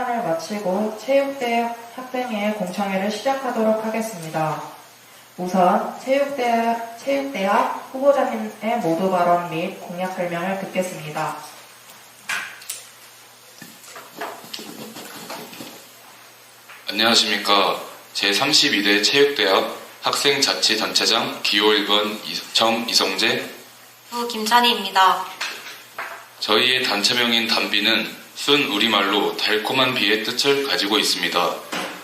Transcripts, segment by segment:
시간을 마치고 체육대학 학생회의 공청회를 시작하도록 하겠습니다. 우선 체육대학 후보자님의 모두 발언 및 공약 설명을 듣겠습니다. 안녕하십니까. 제32대 체육대학 학생자치단체장 기호 1번 정이성재 김찬희입니다. 저희의 단체명인 단비는 순 우리말로 달콤한 비의 뜻을 가지고 있습니다.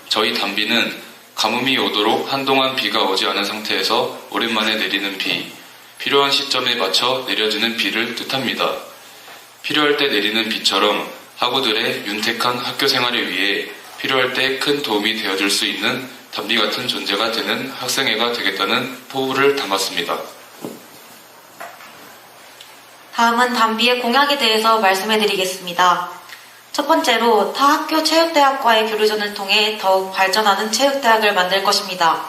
저희 단비는 가뭄이 오도록 한동안 비가 오지 않은 상태에서 오랜만에 내리는 비, 필요한 시점에 맞춰 내려주는 비를 뜻합니다. 필요할 때 내리는 비처럼 학우들의 윤택한 학교 생활을 위해 필요할 때 큰 도움이 되어줄 수 있는 단비 같은 존재가 되는 학생회가 되겠다는 포부를 담았습니다. 다음은 단비의 공약에 대해서 말씀해드리겠습니다. 첫 번째로 타 학교 체육대학과의 교류전을 통해 더욱 발전하는 체육대학을 만들 것입니다.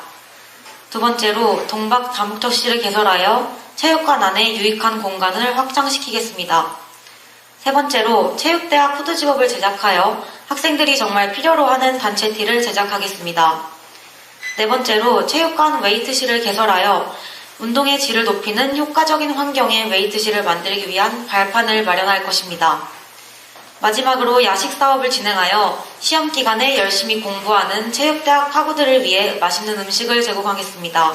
두 번째로 동박 다목적실을 개설하여 체육관 안에 유익한 공간을 확장시키겠습니다. 세 번째로 체육대학 후드집업을 제작하여 학생들이 정말 필요로 하는 단체티를 제작하겠습니다. 네 번째로 체육관 웨이트실을 개설하여 운동의 질을 높이는 효과적인 환경의 웨이트실을 만들기 위한 발판을 마련할 것입니다. 마지막으로 야식 사업을 진행하여 시험 기간에 열심히 공부하는 체육대학 학우들을 위해 맛있는 음식을 제공하겠습니다.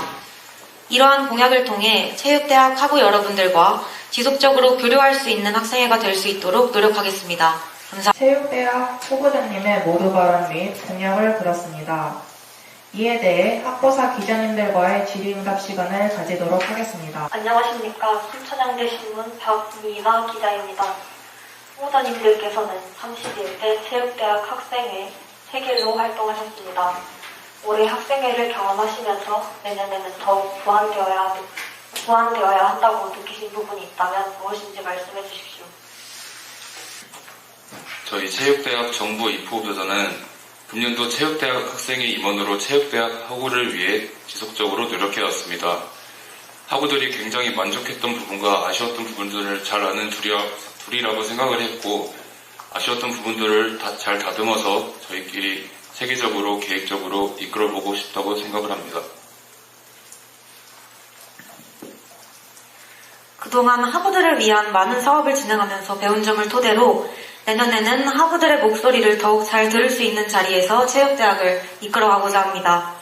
이러한 공약을 통해 체육대학 학우 여러분들과 지속적으로 교류할 수 있는 학생회가 될 수 있도록 노력하겠습니다. 감사합니다. 체육대학 후보자님의 모두 발언 및 공약을 들었습니다. 이에 대해 학보사 기자님들과의 질의응답 시간을 가지도록 하겠습니다. 안녕하십니까. 순천향대 신문 박미나 기자입니다. 후보자님들께서는 31대 체육대학 학생회 세길로 활동하셨습니다. 올해 학생회를 경험하시면서 내년에는 더욱 보완되어야 한다고 느끼신 부분이 있다면 무엇인지 말씀해 주십시오. 저희 체육대학 정부 입후보자는 금년도 체육대학 학생회 임원으로 체육대학 학우를 위해 지속적으로 노력해왔습니다. 학우들이 굉장히 만족했던 부분과 아쉬웠던 부분들을 잘 아는 둘이라고 생각을 했고, 아쉬웠던 부분들을 잘 다듬어서 저희끼리 세계적으로 계획적으로 이끌어보고 싶다고 생각을 합니다. 그동안 학우들을 위한 많은 사업을 진행하면서 배운 점을 토대로 내년에는 학우들의 목소리를 더욱 잘 들을 수 있는 자리에서 체육대학을 이끌어가고자 합니다.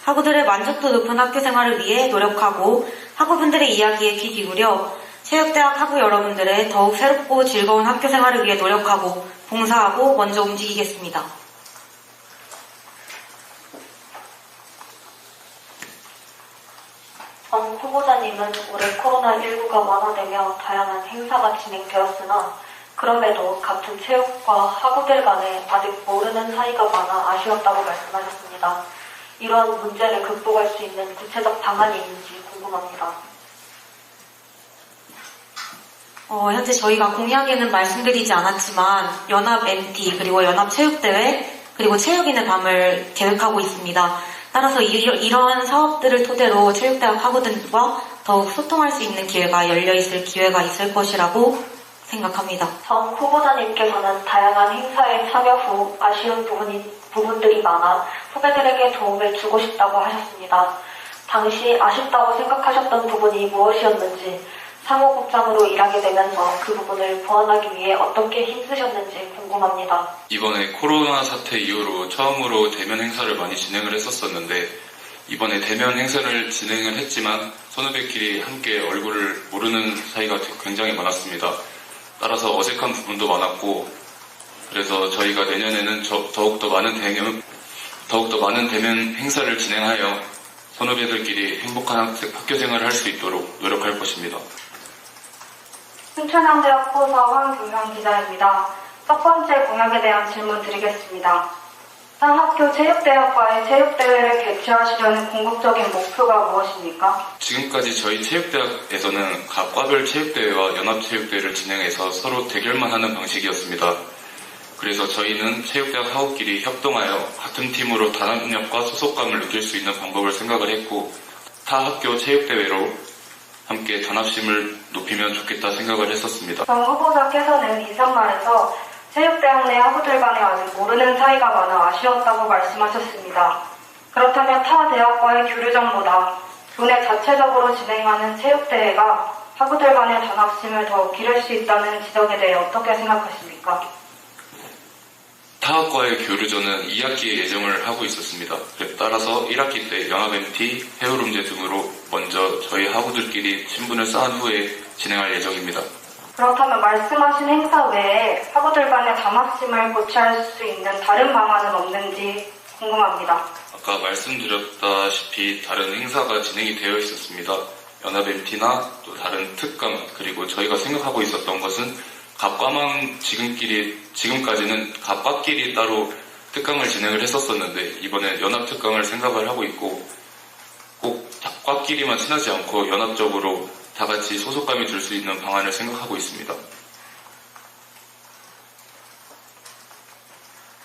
학우들의 만족도 높은 학교 생활을 위해 노력하고 학우분들의 이야기에 귀 기울여 체육대학 학우 여러분들의 더욱 새롭고 즐거운 학교 생활을 위해 노력하고 봉사하고 먼저 움직이겠습니다. 정 후보자님은 올해 코로나19가 완화되며 다양한 행사가 진행되었으나 그럼에도 같은 체육과 학우들 간에 아직 모르는 사이가 많아 아쉬웠다고 말씀하셨습니다. 이런 문제를 극복할 수 있는 구체적 방안이 있는지 궁금합니다. 현재 저희가 공약에는 말씀드리지 않았지만 연합 MT 그리고 연합 체육대회 그리고 체육인의 밤을 계획하고 있습니다. 따라서 이러한 사업들을 토대로 체육대학 학우들과 더욱 소통할 수 있는 기회가 열려있을 기회가 있을 것이라고 생각합니다. 정 후보자님께서는 다양한 행사에 참여 후 아쉬운 부분들이 많아 후배들에게 도움을 주고 싶다고 하셨습니다. 당시 아쉽다고 생각하셨던 부분이 무엇이었는지, 사무국장으로 일하게 되면서 그 부분을 보완하기 위해 어떻게 힘쓰셨는지 궁금합니다. 이번에 코로나 사태 이후로 처음으로 대면 행사를 많이 진행을 했었는데, 이번에 대면 행사를 진행을 했지만 선후배끼리 함께 얼굴을 모르는 사이가 굉장히 많았습니다. 따라서 어색한 부분도 많았고, 그래서 저희가 내년에는 더욱더 많은 대면 행사를 진행하여 선후배들끼리 행복한 학교 생활을 할 수 있도록 노력할 것입니다. 순천향대학 포사 황경현 기자입니다. 첫 번째 공약에 대한 질문 드리겠습니다. 한 학교 체육대학과의 체육대회를 개최하시려는 궁극적인 목표가 무엇입니까? 지금까지 저희 체육대학에서는 각 과별 체육대회와 연합체육대회를 진행해서 서로 대결만 하는 방식이었습니다. 그래서 저희는 체육대학 학우끼리 협동하여 같은 팀으로 단합력과 소속감을 느낄 수 있는 방법을 생각을 했고, 타 학교 체육대회로 함께 단합심을 높이면 좋겠다 생각을 했었습니다. 정 후보자께서는 이상말에서 체육대학 내 학우들 간에 아직 모르는 사이가 많아 아쉬웠다고 말씀하셨습니다. 그렇다면 타 대학과의 교류전보다 교내 자체적으로 진행하는 체육대회가 학우들 간의 단합심을 더욱 기를 수 있다는 지적에 대해 어떻게 생각하십니까? 타학과의 교류전은 2학기에 예정을 하고 있었습니다. 따라서 1학기 때 연합 MT, 해오름제 등으로 먼저 저희 학우들끼리 친분을 쌓은 후에 진행할 예정입니다. 그렇다면 말씀하신 행사 외에 학우들 간의 단합심을 고취할 수 있는 다른 방안은 없는지 궁금합니다. 아까 말씀드렸다시피 다른 행사가 진행이 되어 있었습니다. 연합 MT나 또 다른 특강, 그리고 저희가 생각하고 있었던 것은 갑과만 지금까지는 갑과끼리 따로 특강을 진행을 했었었는데 이번에 연합 특강을 생각을 하고 있고 꼭 과끼리만 친하지 않고 연합적으로 다 같이 소속감이 들 수 있는 방안을 생각하고 있습니다.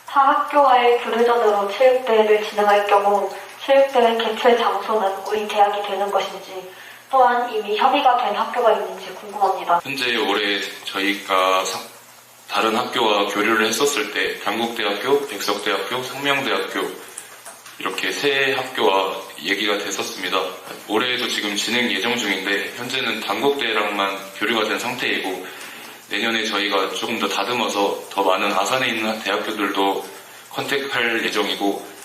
타 학교와의 교류전으로 체육대회를 진행할 경우 체육대회 개최 장소는 우리 대학이 되는 것인지 또한 이미 협의가 된 학교가 있는지 궁금합니다. 현재 올해 저희가 다른 학교와 교류를 했었을 때 단국대학교, 백석대학교, 상명대학교 이렇게 세 학교와 얘기가 됐었습니다. 올해에도 지금 진행 예정 중인데 현재는 단국대랑만 교류가 된 상태이고 내년에 저희가 조금 더 다듬어서 더 많은 아산에 있는 대학교들도 컨택할 예정이고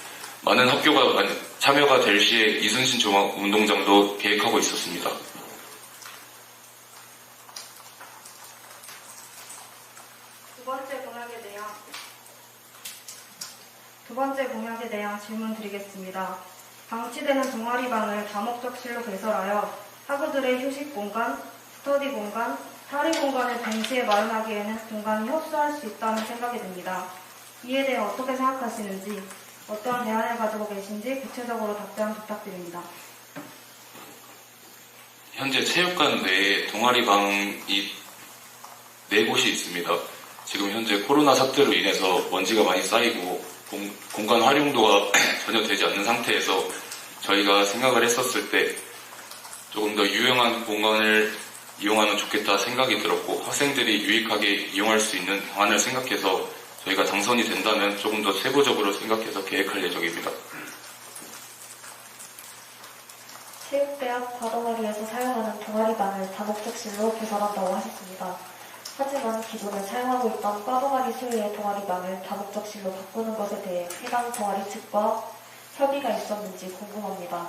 많은 학교가 참여가 될 시에 이순신 종합운동장도 계획하고 있었습니다. 두 번째 공약에 대한 질문 드리겠습니다. 방치되는 동아리방을 다목적실로 개설하여 학우들의 휴식 공간, 스터디 공간, 탈의 공간을 동시에 마련하기에는 공간이 협소할 수 있다는 생각이 듭니다. 이에 대해 어떻게 생각하시는지, 어떤 대안을 가지고 계신지 구체적으로 답변 부탁드립니다. 현재 체육관 내에 동아리방이 4곳이 있습니다. 지금 현재 코로나 사태로 인해서 먼지가 많이 쌓이고 공간 활용도가 전혀 되지 않는 상태에서 저희가 생각을 했었을 때 조금 더 유용한 공간을 이용하면 좋겠다 생각이 들었고 학생들이 유익하게 이용할 수 있는 방안을 생각해서 저희가 당선이 된다면 조금 더 세부적으로 생각해서 계획할 예정입니다. 체육대학 과동아리에서 사용하는 동아리방을 다목적실로 개설한다고 하셨습니다. 하지만 기존에 사용하고 있던 과동아리 수요의 동아리방을 다목적실로 바꾸는 것에 대해 해당 동아리 측과 협의가 있었는지 궁금합니다.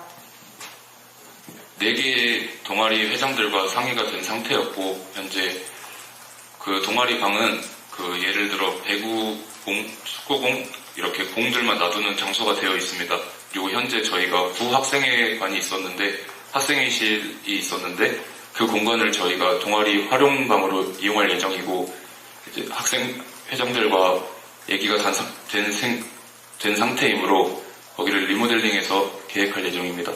4개의 동아리 회장들과 상의가 된 상태였고 현재 그 동아리방은 예를 들어 배구 공, 축구공 이렇게 공들만 놔두는 장소가 되어 있습니다. 그리고 현재 저희가 부학생회관이 있었는데 학생회실이 있었는데 그 공간을 저희가 동아리 활용방으로 이용할 예정이고 이제 학생 회장들과 얘기가 된 상태이므로 거기를 리모델링해서 계획할 예정입니다.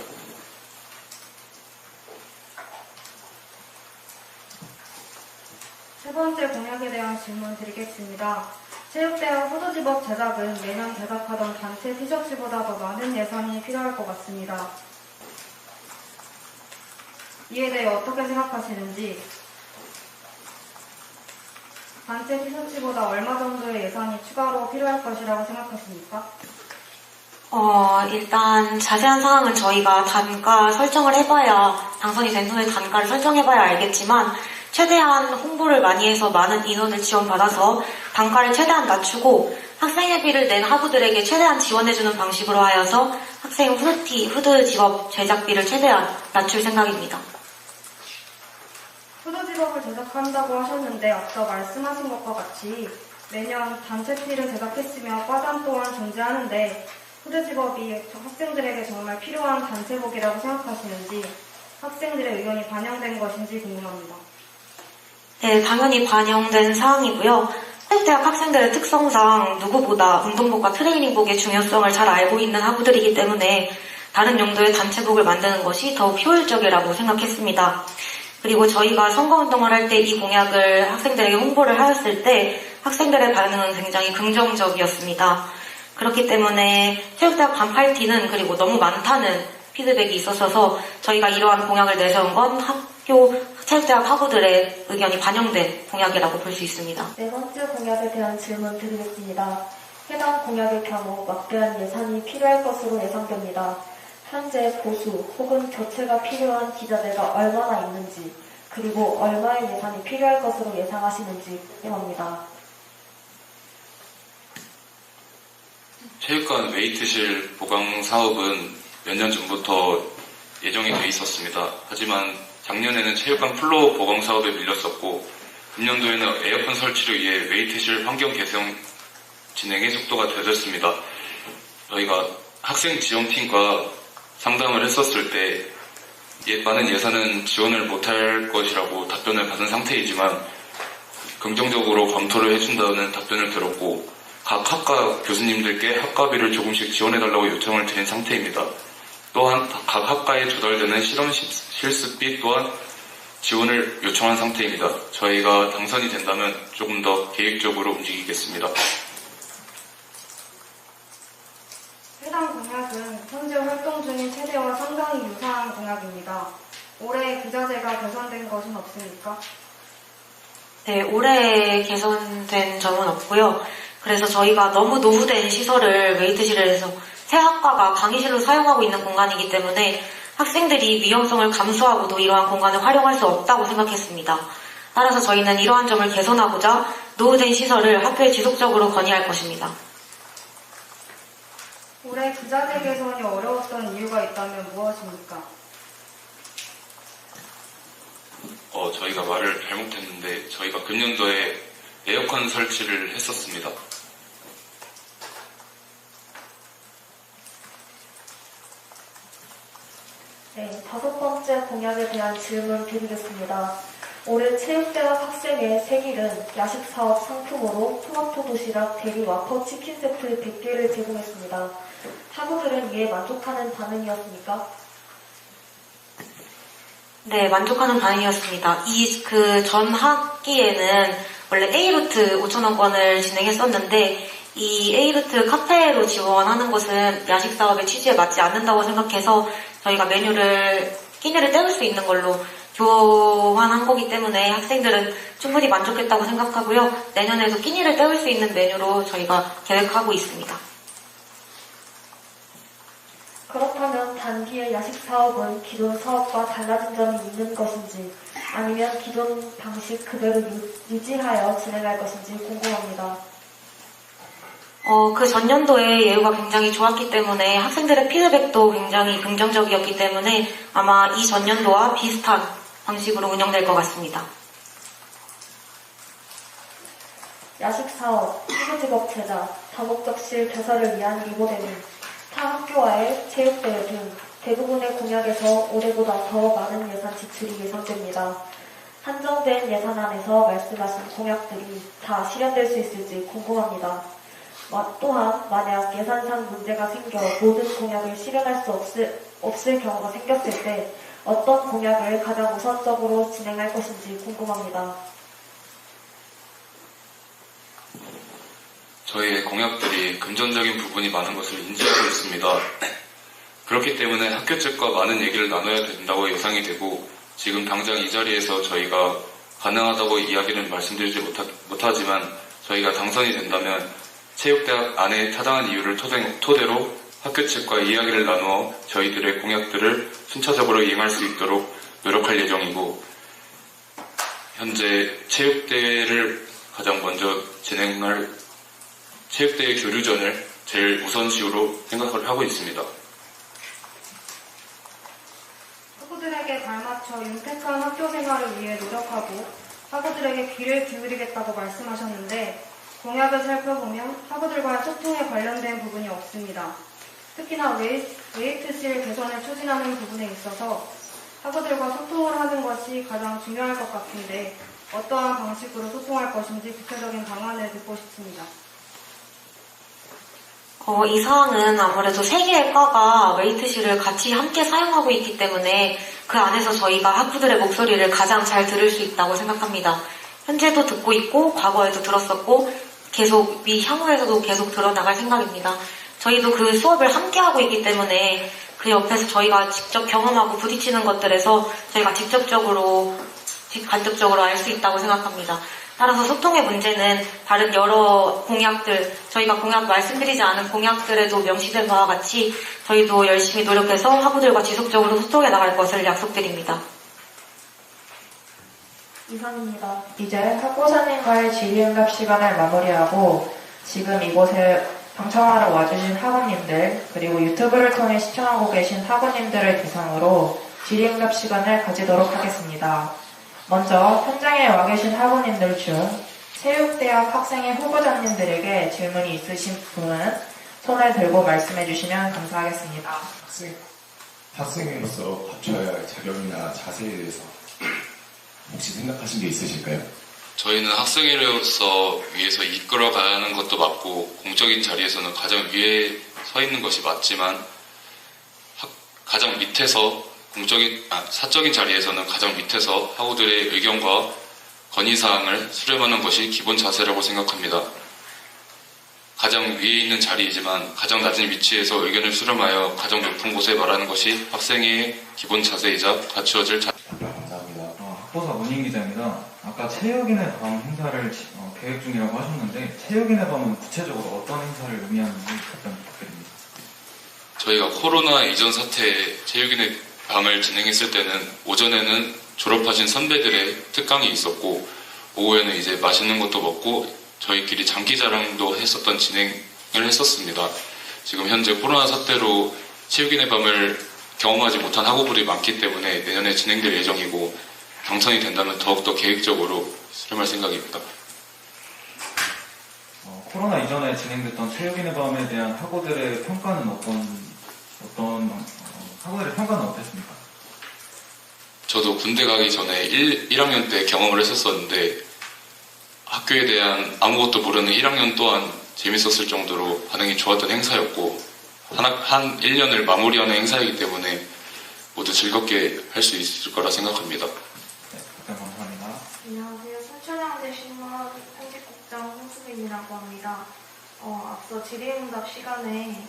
세 번째 공약에 대한 질문 드리겠습니다. 체육대학 후드집업 제작은 매년 제작하던 단체 티셔츠보다 더 많은 예산이 필요할 것 같습니다. 이에 대해 어떻게 생각하시는지, 단체 티셔츠보다 얼마 정도의 예산이 추가로 필요할 것이라고 생각하십니까? 일단 자세한 사항은 저희가 단가 설정을 해봐야, 당선이 된 후에 단가를 설정해봐야 알겠지만 최대한 홍보를 많이 해서 많은 인원을 지원받아서 단가를 최대한 낮추고 학생회비를 낸 학우들에게 최대한 지원해주는 방식으로 하여서 학생 후드 집업 제작비를 최대한 낮출 생각입니다. 후드집업을 제작한다고 하셨는데 앞서 말씀하신 것과 같이 매년 단체티를 제작했으며 과단 또한 존재하는데 후드집업이 학생들에게 정말 필요한 단체복이라고 생각하시는지 학생들의 의견이 반영된 것인지 궁금합니다. 네, 당연히 반영된 사항이고요. 체육대학 학생들의 특성상 누구보다 운동복과 트레이닝복의 중요성을 잘 알고 있는 학우들이기 때문에 다른 용도의 단체복을 만드는 것이 더욱 효율적이라고 생각했습니다. 그리고 저희가 선거운동을 할 때 이 공약을 학생들에게 홍보를 하였을 때 학생들의 반응은 굉장히 긍정적이었습니다. 그렇기 때문에 체육대학 반팔티는 그리고 너무 많다는 피드백이 있었어서 저희가 이러한 공약을 내세운 건 학교 체육대학 학우들의 의견이 반영된 공약이라고 볼 수 있습니다. 네 번째 공약에 대한 질문 드리겠습니다. 해당 공약의 경우 막대한 예산이 필요할 것으로 예상됩니다. 현재 보수 혹은 교체가 필요한 기자재가 얼마나 있는지, 그리고 얼마의 예산이 필요할 것으로 예상하시는지 궁금합니다. 체육관 웨이트실 보강 사업은 몇 년 전부터 예정이 돼 있었습니다. 하지만 작년에는 체육관 플로어 보강 사업에 밀렸었고, 금년도에는 에어컨 설치를 위해 웨이트실 환경 개선 진행의 속도가 더뎠습니다. 저희가 학생 지원팀과 상담을 했었을 때 많은 예산은 지원을 못할 것이라고 답변을 받은 상태이지만 긍정적으로 검토를 해준다는 답변을 들었고, 각 학과 교수님들께 학과비를 조금씩 지원해달라고 요청을 드린 상태입니다. 또한 각 학과에 조달되는 실험 실습비 또한 지원을 요청한 상태입니다. 저희가 당선이 된다면 조금 더 계획적으로 움직이겠습니다. 해당 공약은 현재 활동 중인 체제와 상당히 유사한 공약입니다. 올해 기자재가 개선된 것은 없습니까? 네, 올해 개선된 점은 없고요. 그래서 저희가 너무 노후된 시설을 웨이트실에 해서 새 학과가 강의실로 사용하고 있는 공간이기 때문에 학생들이 위험성을 감수하고도 이러한 공간을 활용할 수 없다고 생각했습니다. 따라서 저희는 이러한 점을 개선하고자 노후된 시설을 학교에 지속적으로 건의할 것입니다. 올해 기자재 개선이 어려웠던 이유가 있다면 무엇입니까? 저희가 말을 잘못했는데 저희가 금년도에 에어컨 설치를 했었습니다. 네, 다섯 번째 공약에 대한 질문 드리겠습니다. 올해 체육대학 학생의 생일은 야식사업 상품으로 토마토 도시락 대리 와퍼 치킨 세트 100개를 제공했습니다. 학우들은 이에 만족하는 반응이었습니까? 네, 만족하는 반응이었습니다. 전 학기에는 원래 A루트 5,000원권을 진행했었는데 이 A루트 카페로 지원하는 것은 야식 사업의 취지에 맞지 않는다고 생각해서 저희가 끼니를 때울 수 있는 걸로 교환한 거기 때문에 학생들은 충분히 만족했다고 생각하고요. 내년에도 끼니를 때울 수 있는 메뉴로 저희가 계획하고 있습니다. 그렇다면 단기의 야식 사업은 기존 사업과 달라진 점이 있는 것인지 아니면 기존 방식 그대로 유지하여 진행할 것인지 궁금합니다. 그 전년도에 예우가 굉장히 좋았기 때문에 학생들의 피드백도 굉장히 긍정적이었기 때문에 아마 이 전년도와 비슷한 방식으로 운영될 것 같습니다. 야식 사업, 피부직업 제자, 다목적실 교사를 위한 리모델링, 타 학교와의 체육대회 등 대부분의 공약에서 올해보다 더 많은 예산 지출이 예상됩니다. 한정된 예산안에서 말씀하신 공약들이 다 실현될 수 있을지 궁금합니다. 또한 만약 예산상 문제가 생겨 모든 공약을 실현할 수 없을 경우가 생겼을 때 어떤 공약을 가장 우선적으로 진행할 것인지 궁금합니다. 저희의 공약들이 금전적인 부분이 많은 것을 인지하고 있습니다. 그렇기 때문에 학교 측과 많은 얘기를 나눠야 된다고 예상이 되고 지금 당장 이 자리에서 저희가 가능하다고 이야기는 말씀드리지 못하지만 저희가 당선이 된다면 체육대학 안에 타당한 이유를 토대로 학교 측과 이야기를 나누어 저희들의 공약들을 순차적으로 이행할 수 있도록 노력할 예정이고 현재 체육대회를 가장 먼저 진행할 체육대회 교류전을 제일 우선시로 생각을 하고 있습니다. 학우들에게 발맞춰 윤택한 학교 생활을 위해 노력하고 학우들에게 귀를 기울이겠다고 말씀하셨는데 공약을 살펴보면 학우들과의 소통에 관련된 부분이 없습니다. 특히나 웨이트실 개선을 추진하는 부분에 있어서 학우들과 소통을 하는 것이 가장 중요할 것 같은데 어떠한 방식으로 소통할 것인지 구체적인 방안을 듣고 싶습니다. 이 사항은 아무래도 세 개의 과가 웨이트실을 같이 함께 사용하고 있기 때문에 그 안에서 저희가 학부들의 목소리를 가장 잘 들을 수 있다고 생각합니다. 현재도 듣고 있고 과거에도 들었었고 계속 향후에서도 계속 들어나갈 생각입니다. 저희도 그 수업을 함께 하고 있기 때문에 그 옆에서 저희가 직접 경험하고 부딪히는 것들에서 저희가 직접적으로 간접적으로 알 수 있다고 생각합니다. 따라서 소통의 문제는 다른 여러 공약들, 저희가 공약 말씀드리지 않은 공약들에도 명시된 바와 같이 저희도 열심히 노력해서 학우들과 지속적으로 소통해 나갈 것을 약속드립니다. 이상입니다. 이제 학부사님과의 질의응답 시간을 마무리하고 지금 이곳에 방청하러 와주신 학우님들 그리고 유튜브를 통해 시청하고 계신 학우님들을 대상으로 질의응답 시간을 가지도록 하겠습니다. 먼저 현장에 와 계신 학우님들 중 체육대학 학생회 후보자님들에게 질문이 있으신 분은 손을 들고 말씀해 주시면 감사하겠습니다. 학생으로서 갖춰야 할 자격이나 자세에 대해서 혹시 생각하신 게 있으실까요? 저희는 학생회로서 위에서 이끌어가야 하는 것도 맞고 공적인 자리에서는 가장 위에 서 있는 것이 맞지만 가장 밑에서 사적인 자리에서는 가장 밑에서 학우들의 의견과 건의사항을 수렴하는 것이 기본 자세라고 생각합니다. 가장 위에 있는 자리이지만 가장 낮은 위치에서 의견을 수렴하여 가장 높은 곳에 말하는 것이 학생회의 기본 자세이자 갖추어질 감사합니다. 학보사 문인 기자입니다. 아까 체육인의 밤 행사를 계획 중이라고 하셨는데 체육인의 밤은 구체적으로 어떤 행사를 의미하는지 답변 부탁드립니다. 저희가 코로나 이전 사태에 체육인의 밤을 진행했을 때는 오전에는 졸업하신 선배들의 특강이 있었고 오후에는 이제 맛있는 것도 먹고 저희끼리 장기자랑도 했었던 진행을 했었습니다. 지금 현재 코로나 사태로 체육인의 밤을 경험하지 못한 학우들이 많기 때문에 내년에 진행될 예정이고 당선이 된다면 더욱더 계획적으로 수렴할 생각입니다. 코로나 이전에 진행됐던 체육인의 밤에 대한 학우들의 평가는 학우들의 평가는 어땠습니까? 저도 군대 가기 전에 1학년 때 경험을 했었었는데 학교에 대한 아무것도 모르는 1학년 또한 재밌었을 정도로 반응이 좋았던 행사였고 한 1년을 마무리하는 행사이기 때문에 모두 즐겁게 할 수 있을 거라 생각합니다. 네, 답변 감사합니다. 안녕하세요. 순천향대 신문 편집국장 홍수빈이라고 합니다. 앞서 질의응답 시간에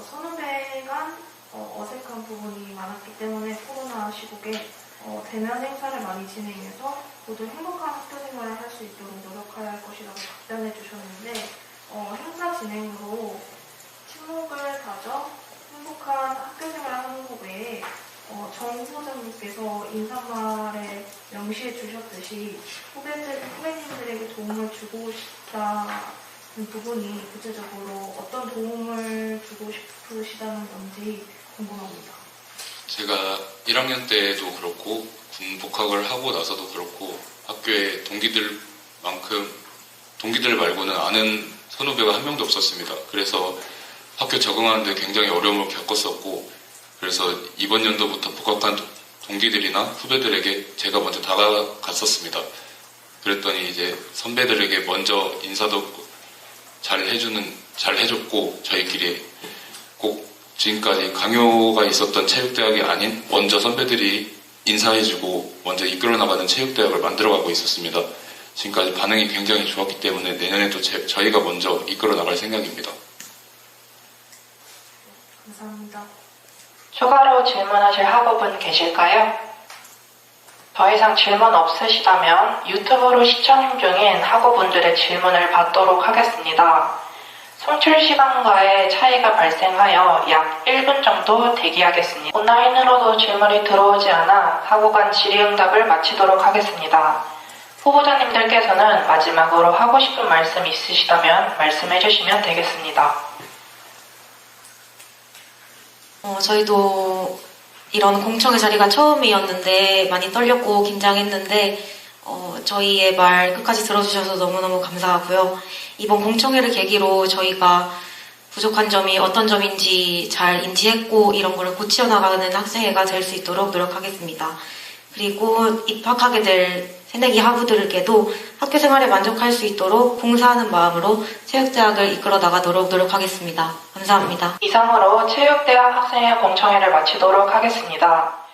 선후배 간 어색한 부분이 많았기 때문에 코로나 시국에 대면 행사를 많이 진행해서 모두 행복한 학교 생활을 할 수 있도록 노력해야 할 것이라고 답변해 주셨는데 행사 진행으로 친목을 다져 행복한 학교 생활을 하는 것 외에 정 후보자님께서 인사말에 명시해 주셨듯이 후배님들에게 도움을 주고 싶다는 부분이 구체적으로 어떤 도움을 주고 싶으시다는 건지 궁금합니다. 제가 1학년 때도 그렇고 군 복학을 하고 나서도 그렇고 학교에 동기들 말고는 아는 선후배가 한 명도 없었습니다. 그래서 학교 적응하는데 굉장히 어려움을 겪었었고 그래서 이번 연도부터 복학한 동기들이나 후배들에게 제가 먼저 다가갔었습니다. 그랬더니 이제 선배들에게 먼저 인사도 잘 해줬고 저희끼리 꼭 지금까지 강요가 있었던 체육대학이 아닌 먼저 선배들이 인사해주고 먼저 이끌어나가는 체육대학을 만들어가고 있었습니다. 지금까지 반응이 굉장히 좋았기 때문에 내년에도 저희가 먼저 이끌어나갈 생각입니다. 감사합니다. 추가로 질문하실 학우분 계실까요? 더 이상 질문 없으시다면 유튜브로 시청 중인 학우분들의 질문을 받도록 하겠습니다. 송출 시간과의 차이가 발생하여 약 1분 정도 대기하겠습니다. 온라인으로도 질문이 들어오지 않아 학우 간 질의응답을 마치도록 하겠습니다. 후보자님들께서는 마지막으로 하고 싶은 말씀 있으시다면 말씀해 주시면 되겠습니다. 저희도 이런 공청회 자리가 처음이었는데 많이 떨렸고 긴장했는데 저희의 말 끝까지 들어주셔서 너무너무 감사하고요. 이번 공청회를 계기로 저희가 부족한 점이 어떤 점인지 잘 인지했고 이런 걸 고치어나가는 학생회가 될 수 있도록 노력하겠습니다. 그리고 입학하게 될 새내기 학우들에게도 학교 생활에 만족할 수 있도록 봉사하는 마음으로 체육대학을 이끌어 나가도록 노력하겠습니다. 감사합니다. 이상으로 체육대학 학생회 공청회를 마치도록 하겠습니다.